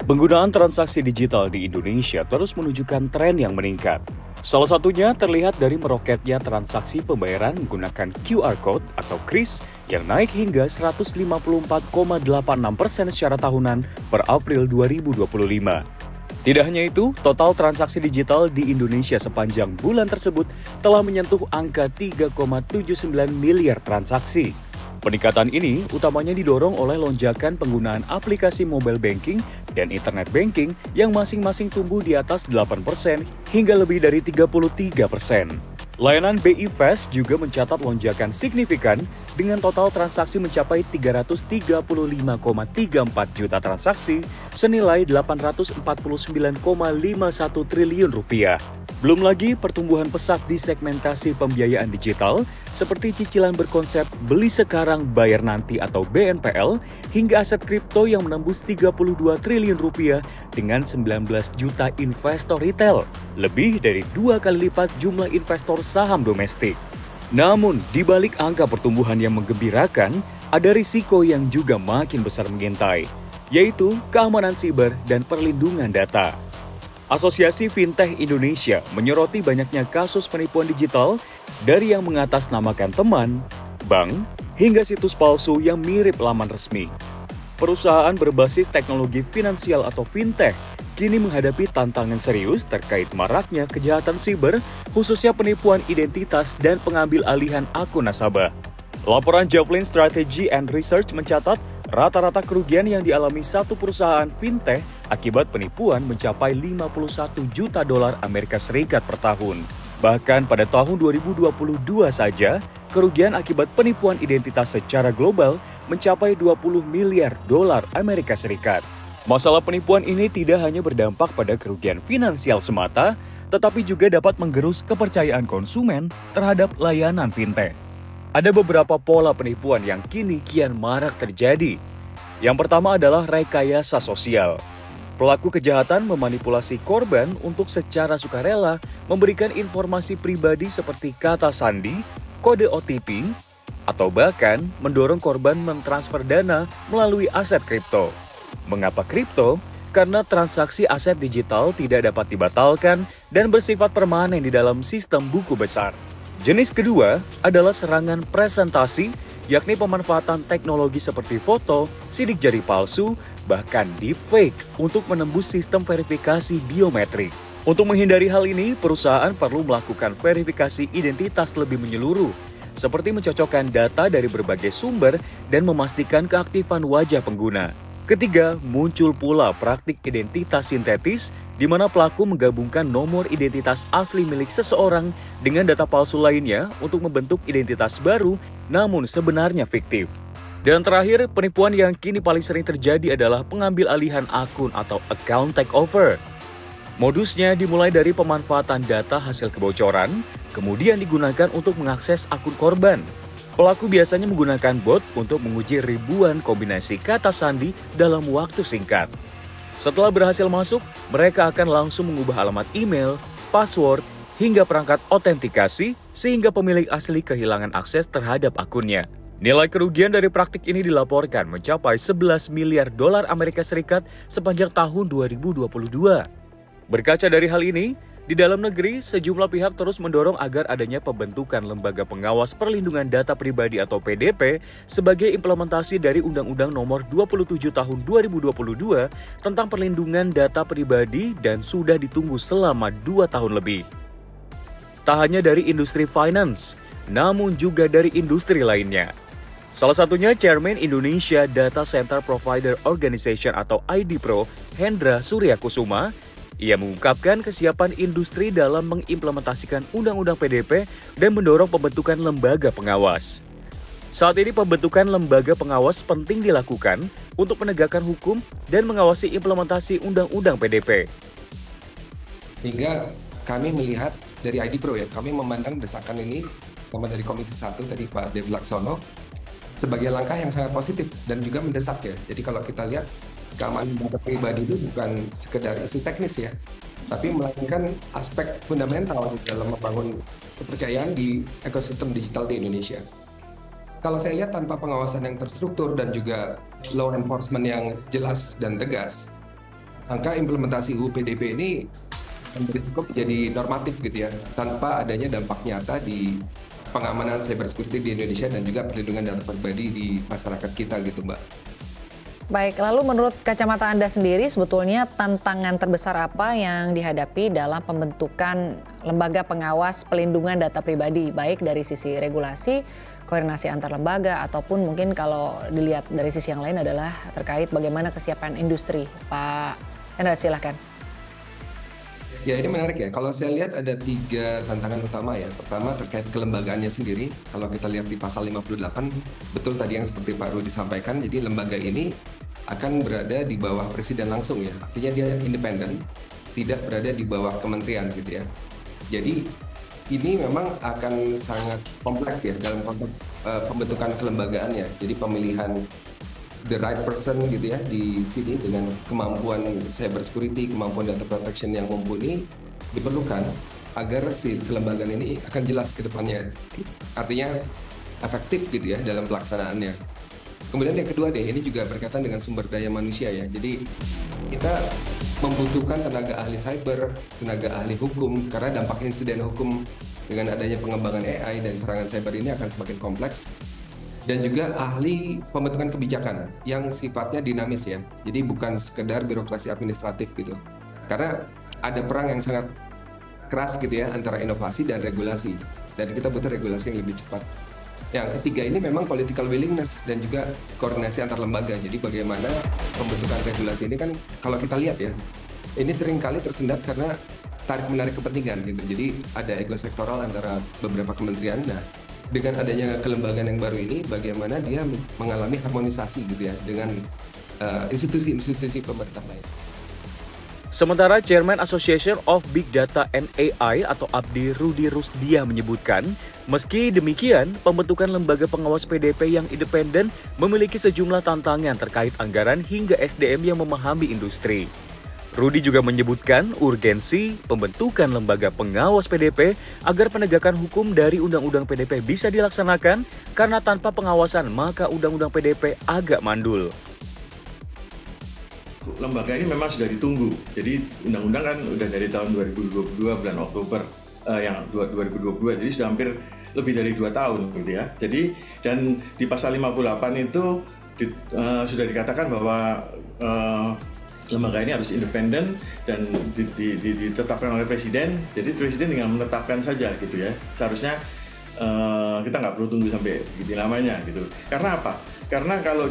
Penggunaan transaksi digital di Indonesia terus menunjukkan tren yang meningkat. Salah satunya terlihat dari meroketnya transaksi pembayaran menggunakan QR Code atau KRIS yang naik hingga 154,86% secara tahunan per April 2025. Tidak hanya itu, total transaksi digital di Indonesia sepanjang bulan tersebut telah menyentuh angka 3,79 miliar transaksi. Peningkatan ini utamanya didorong oleh lonjakan penggunaan aplikasi mobile banking dan internet banking yang masing-masing tumbuh di atas 8% hingga lebih dari 33%. Layanan BI Fast juga mencatat lonjakan signifikan dengan total transaksi mencapai 335,34 juta transaksi senilai 849,51 triliun rupiah. Belum lagi pertumbuhan pesat di segmentasi pembiayaan digital seperti cicilan berkonsep beli sekarang bayar nanti atau BNPL hingga aset kripto yang menembus 32 triliun rupiah dengan 19 juta investor retail, lebih dari 2 kali lipat jumlah investor saham domestik. Namun, di balik angka pertumbuhan yang menggembirakan, ada risiko yang juga makin besar mengintai, yaitu keamanan siber dan perlindungan data. Asosiasi Fintech Indonesia menyoroti banyaknya kasus penipuan digital dari yang mengatasnamakan teman, bank, hingga situs palsu yang mirip laman resmi. Perusahaan berbasis teknologi finansial atau fintech kini menghadapi tantangan serius terkait maraknya kejahatan siber, khususnya penipuan identitas dan pengambil alihan akun nasabah. Laporan Javelin Strategy and Research mencatat rata-rata kerugian yang dialami satu perusahaan fintech akibat penipuan mencapai 51 juta dolar Amerika Serikat per tahun. Bahkan pada tahun 2022 saja, kerugian akibat penipuan identitas secara global mencapai 20 miliar dolar Amerika Serikat. Masalah penipuan ini tidak hanya berdampak pada kerugian finansial semata, tetapi juga dapat menggerus kepercayaan konsumen terhadap layanan fintech. Ada beberapa pola penipuan yang kini kian marak terjadi. Yang pertama adalah rekayasa sosial. Pelaku kejahatan memanipulasi korban untuk secara sukarela memberikan informasi pribadi seperti kata sandi, kode OTP, atau bahkan mendorong korban mentransfer dana melalui aset kripto. Mengapa kripto? Karena transaksi aset digital tidak dapat dibatalkan dan bersifat permanen di dalam sistem buku besar. Jenis kedua adalah serangan presentasi, yakni pemanfaatan teknologi seperti foto, sidik jari palsu, bahkan deepfake untuk menembus sistem verifikasi biometrik. Untuk menghindari hal ini, perusahaan perlu melakukan verifikasi identitas lebih menyeluruh, seperti mencocokkan data dari berbagai sumber dan memastikan keaktifan wajah pengguna. Ketiga, muncul pula praktik identitas sintetis di mana pelaku menggabungkan nomor identitas asli milik seseorang dengan data palsu lainnya untuk membentuk identitas baru namun sebenarnya fiktif. Dan terakhir, penipuan yang kini paling sering terjadi adalah pengambil alihan akun atau account takeover. Modusnya dimulai dari pemanfaatan data hasil kebocoran, kemudian digunakan untuk mengakses akun korban. Pelaku biasanya menggunakan bot untuk menguji ribuan kombinasi kata sandi dalam waktu singkat. Setelah berhasil masuk, mereka akan langsung mengubah alamat email, password, hingga perangkat otentikasi sehingga pemilik asli kehilangan akses terhadap akunnya. Nilai kerugian dari praktik ini dilaporkan mencapai 11 miliar dolar Amerika Serikat sepanjang tahun 2022. Berkaca dari hal ini, di dalam negeri, sejumlah pihak terus mendorong agar adanya pembentukan Lembaga Pengawas Perlindungan Data Pribadi atau PDP sebagai implementasi dari Undang-Undang Nomor 27 Tahun 2022 tentang perlindungan data pribadi dan sudah ditunggu selama 2 tahun lebih. Tak hanya dari industri finance, namun juga dari industri lainnya. Salah satunya Chairman Indonesia Data Center Provider Organization atau IDPRO, Hendra Suryakusuma. Ia mengungkapkan kesiapan industri dalam mengimplementasikan Undang-Undang PDP dan mendorong pembentukan lembaga pengawas. Saat ini pembentukan lembaga pengawas penting dilakukan untuk menegakkan hukum dan mengawasi implementasi Undang-Undang PDP. Sehingga kami melihat dari IDPRO kami memandang desakan ini sama dari Komisi 1 tadi Pak Dev Laksono sebagai langkah yang sangat positif dan juga mendesak ya. Jadi kalau kita lihat keamanan data pribadi itu bukan sekedar isu teknis ya, tapi melainkan aspek fundamental dalam membangun kepercayaan di ekosistem digital di Indonesia. Kalau saya lihat tanpa pengawasan yang terstruktur dan juga law enforcement yang jelas dan tegas, angka implementasi UU PDP ini cukup jadi normatif gitu ya, tanpa adanya dampak nyata di pengamanan cyber security di Indonesia dan juga perlindungan data pribadi di masyarakat kita gitu, Mbak. Baik, lalu menurut kacamata Anda sendiri sebetulnya tantangan terbesar apa yang dihadapi dalam pembentukan lembaga pengawas pelindungan data pribadi, baik dari sisi regulasi, koordinasi antar lembaga, ataupun mungkin kalau dilihat dari sisi yang lain adalah terkait bagaimana kesiapan industri. Pak Hendra, silahkan. Ya, ini menarik ya. Kalau saya lihat ada 3 tantangan utama ya. Pertama terkait kelembagaannya sendiri. Kalau kita lihat di pasal 58, betul tadi yang seperti Pak Rudi sampaikan, jadi lembaga ini akan berada di bawah presiden langsung ya. Artinya dia independen, tidak berada di bawah kementerian gitu ya. Jadi ini memang akan sangat kompleks ya dalam konteks pembentukan kelembagaannya. Jadi pemilihan the right person gitu ya di sini dengan kemampuan cyber security, kemampuan data protection yang mumpuni diperlukan agar si kelembagaan ini akan jelas ke depannya. Artinya efektif gitu ya dalam pelaksanaannya. Kemudian yang kedua ini juga berkaitan dengan sumber daya manusia ya. Jadi kita membutuhkan tenaga ahli cyber, tenaga ahli hukum, karena dampak insiden hukum dengan adanya pengembangan AI dan serangan cyber ini akan semakin kompleks. Dan juga ahli pembentukan kebijakan yang sifatnya dinamis ya. Jadi bukan sekedar birokrasi administratif gitu. Karena ada perang yang sangat keras gitu ya antara inovasi dan regulasi. Dan kita butuh regulasi yang lebih cepat. Yang ketiga ini memang political willingness dan juga koordinasi antar lembaga. Jadi bagaimana pembentukan regulasi ini kan kalau kita lihat ya, ini seringkali tersendat karena tarik-menarik kepentingan gitu. Jadi ada ego sektoral antara beberapa kementerian. Nah, dengan adanya kelembagaan yang baru ini, bagaimana dia mengalami harmonisasi gitu ya dengan institusi-institusi pemerintah lain. Sementara Chairman Association of Big Data and AI atau ABDI Rudi Rusdiah menyebutkan, meski demikian, pembentukan lembaga pengawas PDP yang independen memiliki sejumlah tantangan terkait anggaran hingga SDM yang memahami industri. Rudi juga menyebutkan urgensi pembentukan lembaga pengawas PDP agar penegakan hukum dari Undang-Undang PDP bisa dilaksanakan karena tanpa pengawasan maka Undang-Undang PDP agak mandul. Lembaga ini memang sudah ditunggu. Jadi undang-undang kan udah dari tahun 2022 bulan Oktober yang 2022. Jadi sudah hampir lebih dari 2 tahun gitu ya. Jadi dan di pasal 58 itu sudah dikatakan bahwa lembaga ini harus independen dan ditetapkan oleh presiden. Jadi presiden tinggal menetapkan saja gitu ya. Seharusnya kita nggak perlu tunggu sampai gitu lamanya gitu. Karena apa? Karena kalau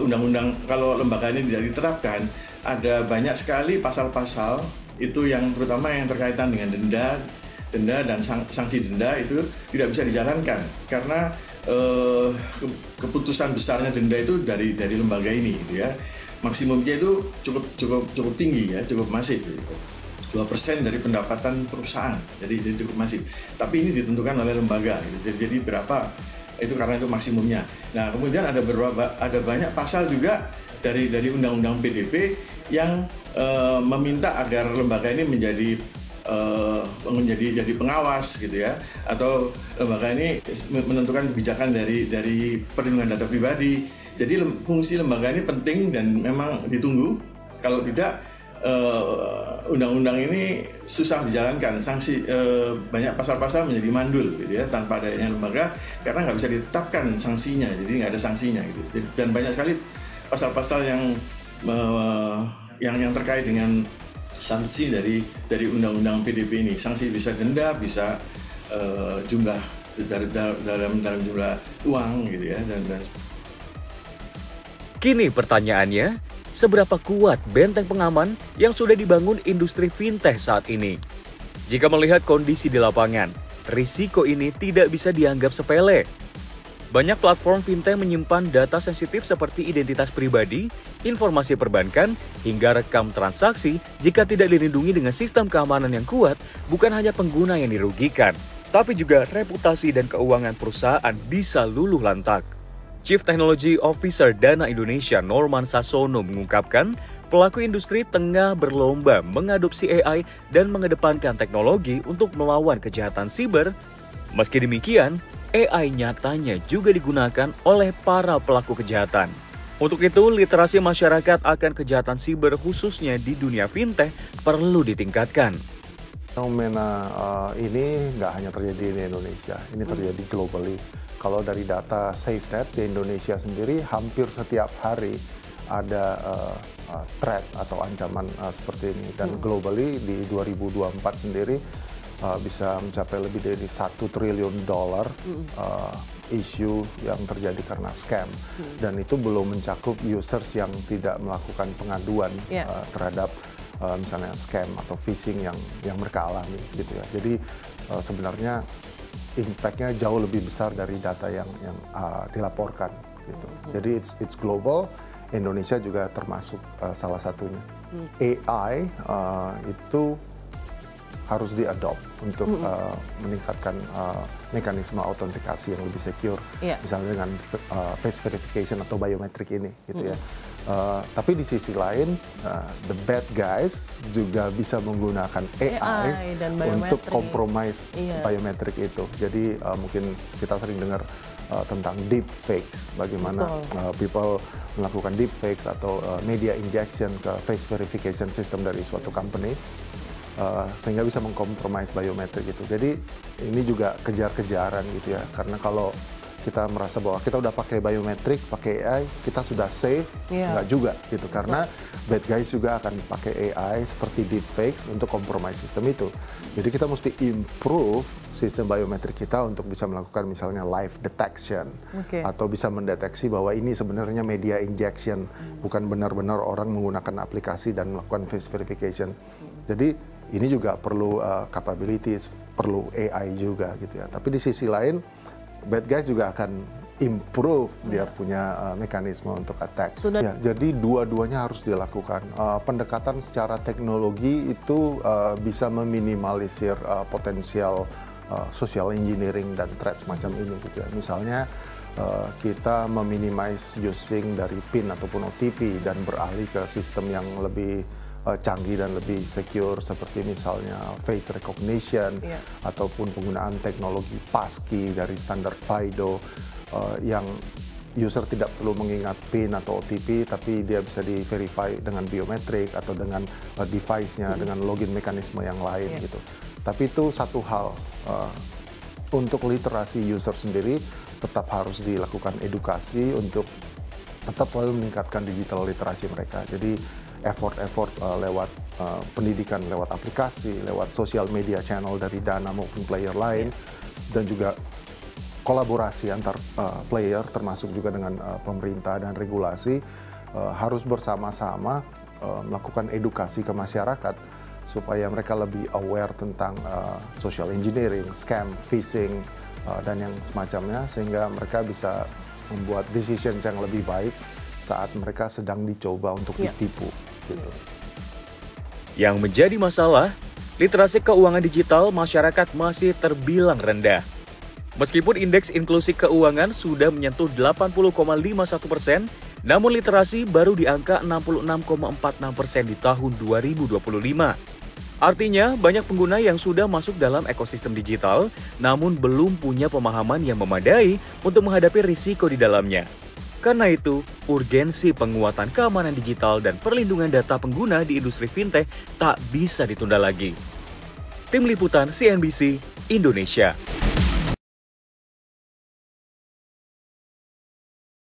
undang-undang, kalau lembaga ini tidak diterapkan, ada banyak sekali pasal-pasal itu yang terutama yang terkaitan dengan denda dan sanksi denda itu tidak bisa dijalankan karena keputusan besarnya denda itu dari lembaga ini gitu ya. Maksimumnya itu cukup tinggi ya, cukup masif gitu. 2% dari pendapatan perusahaan, jadi cukup masif. Tapi ini ditentukan oleh lembaga gitu. Jadi berapa itu karena itu maksimumnya. Nah, kemudian ada banyak pasal juga dari Undang-Undang PDP yang meminta agar lembaga ini menjadi pengawas gitu ya, atau lembaga ini menentukan kebijakan dari perlindungan data pribadi. Jadi fungsi lembaga ini penting dan memang ditunggu. Kalau tidak, undang-undang ini susah dijalankan, banyak pasal-pasal menjadi mandul gitu ya tanpa adanya lembaga karena nggak bisa ditetapkan sanksinya, jadi nggak ada sanksinya gitu. Dan banyak sekali pasal-pasal yang terkait dengan sanksi dari undang-undang PDP ini. Sanksi bisa denda, bisa jumlah dalam jumlah uang gitu ya dan Kini pertanyaannya, seberapa kuat benteng pengaman yang sudah dibangun industri fintech saat ini? Jika melihat kondisi di lapangan, risiko ini tidak bisa dianggap sepele. Banyak platform fintech menyimpan data sensitif seperti identitas pribadi, informasi perbankan, hingga rekam transaksi. Jika tidak dilindungi dengan sistem keamanan yang kuat, bukan hanya pengguna yang dirugikan, tapi juga reputasi dan keuangan perusahaan bisa luluh lantak. Chief Technology Officer Dana Indonesia Norman Sasono mengungkapkan, pelaku industri tengah berlomba mengadopsi AI dan mengedepankan teknologi untuk melawan kejahatan siber. Meski demikian, AI nyatanya juga digunakan oleh para pelaku kejahatan. Untuk itu, literasi masyarakat akan kejahatan siber khususnya di dunia fintech perlu ditingkatkan. Fenomena ini nggak hanya terjadi di Indonesia, ini terjadi globally. Kalau dari data SafeNet di Indonesia sendiri, hampir setiap hari ada threat atau ancaman seperti ini. Dan globally di 2024 sendiri bisa mencapai lebih dari $1 triliun isu yang terjadi karena scam. Dan itu belum mencakup users yang tidak melakukan pengaduan terhadap misalnya scam atau phishing yang mereka alami gitu ya. Jadi sebenarnya impact-nya jauh lebih besar dari data yang dilaporkan gitu. Jadi it's global. Indonesia juga termasuk salah satunya. AI itu harus diadopt untuk meningkatkan mekanisme autentikasi yang lebih secure, misalnya dengan face verification atau biometrik ini, gitu ya. Tapi di sisi lain, the bad guys juga bisa menggunakan AI dan untuk compromise biometrik itu. Jadi mungkin kita sering dengar tentang deepfakes, bagaimana people melakukan deepfakes atau media injection ke face verification system dari suatu company. Sehingga bisa mengkompromis biometrik itu. Jadi ini juga kejar-kejaran gitu ya, karena kalau kita merasa bahwa kita udah pakai biometrik, pakai AI, kita sudah safe, nggak juga gitu, karena bad guys juga akan pakai AI seperti deepfakes untuk kompromis sistem itu. Jadi kita mesti improve sistem biometrik kita untuk bisa melakukan misalnya live detection, atau bisa mendeteksi bahwa ini sebenarnya media injection, bukan benar-benar orang menggunakan aplikasi dan melakukan face verification. Jadi ini juga perlu capabilities, perlu AI juga gitu ya. Tapi di sisi lain, bad guys juga akan improve dia punya mekanisme untuk attack. Ya, jadi dua-duanya harus dilakukan. Pendekatan secara teknologi itu bisa meminimalisir potensial social engineering dan threat semacam ini gitu ya. Misalnya kita meminimize using dari PIN ataupun OTP dan beralih ke sistem yang lebih canggih dan lebih secure, seperti misalnya face recognition ataupun penggunaan teknologi passkey dari standar FIDO yang user tidak perlu mengingat PIN atau OTP, tapi dia bisa di-verify dengan biometrik atau dengan device-nya, dengan login mekanisme yang lain gitu. Tapi itu satu hal, untuk literasi user sendiri tetap harus dilakukan edukasi untuk tetap selalu meningkatkan digital literasi mereka. Jadi effort lewat pendidikan, lewat aplikasi, lewat sosial media channel dari Dana maupun player lain, dan juga kolaborasi antar player termasuk juga dengan pemerintah dan regulasi harus bersama-sama melakukan edukasi ke masyarakat supaya mereka lebih aware tentang social engineering, scam, phishing, dan yang semacamnya, sehingga mereka bisa membuat decisions yang lebih baik saat mereka sedang dicoba untuk ditipu. Gitu. Yang menjadi masalah, literasi keuangan digital masyarakat masih terbilang rendah. Meskipun indeks inklusi keuangan sudah menyentuh 80,51%, namun literasi baru di angka 66,46% di tahun 2025. Artinya, banyak pengguna yang sudah masuk dalam ekosistem digital, namun belum punya pemahaman yang memadai untuk menghadapi risiko di dalamnya. Karena itu, urgensi penguatan keamanan digital dan perlindungan data pengguna di industri fintech tak bisa ditunda lagi. Tim Liputan CNBC Indonesia.